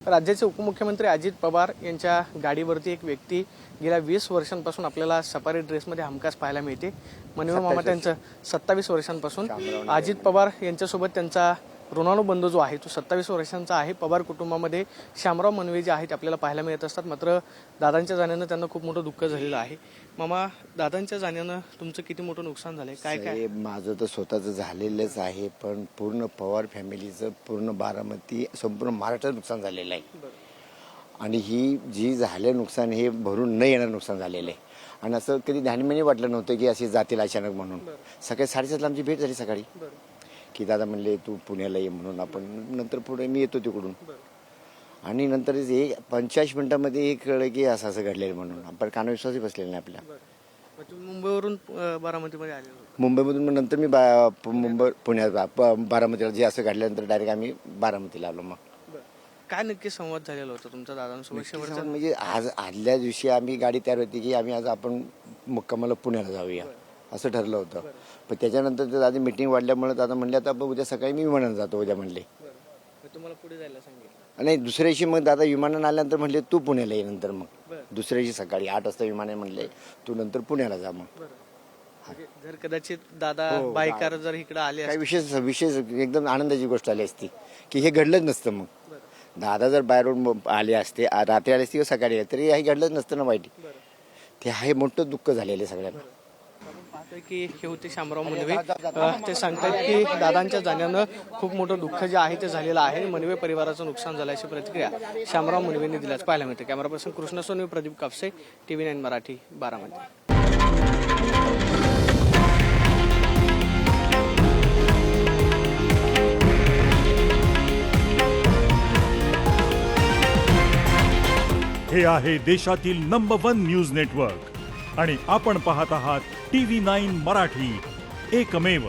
राज्याचे उपमुख्यमंत्री अजित पवार यांच्या गाडीवरती एक व्यक्ती गेल्या 20 वर्षांपासून आपल्याला सफारी ड्रेसमध्ये हमखास पाहायला मिळते। मनोहर मामा त्यांचं 27 वर्षांपासून अजित पवार यांच्यासोबत त्यांचा ऋणानुबंध जो आहे तो 27 वर्षांचा आहे। पवार कुटुंबामध्ये श्यामराव मनवे जे आहेत आपल्याला पाहायला मिळत असतात, मात्र दादांच्या जाण्यानं त्यांना खूप मोठं दुःख झालेलं आहे। मामा, दादांच्या जाण्यानं तुमचं किती मोठं नुकसान झालंय? काय काय? माझं तर स्वतःचं झालेलंच आहे, पण पूर्ण पवार फॅमिलीचं, पूर्ण बारामती, संपूर्ण महाराष्ट्रात नुकसान झालेलं आहे। आणि ही जी झालं नुकसान हे भरून न येणार नुकसान झालेलं आहे। आणि असं कधी ध्यानमध्ये वाटलं नव्हतं की असे जातील अचानक म्हणून। सकाळी 7:30ला आमची भेट झाली सकाळी, की दादा म्हणले तू पुण्याला ये म्हणून। आपण नंतर पुढे मी येतो तिकडून, आणि नंतर 85 मिनिटांमध्ये हे कळलं की असं असं घडलेलं म्हणून। आपण कानविश्वासही बसलेला नाही आपल्या। मुंबईवरून बारामतीमध्ये आले? मुंबईमधून मग नंतर मी मुंबई पुण्यात बारामतीला जे असं घडल्यानंतर डायरेक्ट आम्ही बारामतीला आलो। मग काय नक्की संवाद झालेला होता तुमच्या दादांसोबत शेवटचा? म्हणजे आज आदल्या दिवशी आम्ही गाडी तयार होती की आम्ही आज आपण मुक्कामाला पुण्याला जाऊया असं ठरलं होतं। पण त्याच्यानंतर दादा मीटिंग वाढल्यामुळे दादा म्हणले आता उद्या सकाळी मी विमानानं जातो उद्या म्हणले। तुम्हाला पुढे जायला सांगितलं? नाही, दुसऱ्या दिवशी मग दादा विमानानं आल्यानंतर म्हणले तू पुण्याला ये नंतर। मग दुसऱ्या दिवशी सकाळी 8 वाजता विमान म्हणले तू नंतर पुण्याला जा। मग जर कदाचित दादा बायकार जर इकडे आले काही विशेष एकदम आनंदाची गोष्ट आली असती की हे घडलंच नसतं। मग दादा जर बाहेरून आले असते, रात्री आले असते किंवा सकाळी आले तरी हे घडलंच नसतं ना वाईट। ते आहे मोठं दुःख झालेलं सगळ्यांना। पाहतोय की हे होते श्यामराव मनवे, ते सांगतात की दादांच्या जाण्यानं खूप मोठं दुःख जे आहे ते झालेलं आहे। मनवे परिवाराचं नुकसान झालं अशी प्रतिक्रिया श्यामराव मनवेंनी दिल्याच पाहायला मिळते। Camera person Krishna Sonavi, Pradeep Kapse, TV9 Marathi, Baramati. हे आहे देशातील नंबर 1 न्यूज नेटवर्क आणि आपण पाहत आहात TV9 मराठी, एकमेव।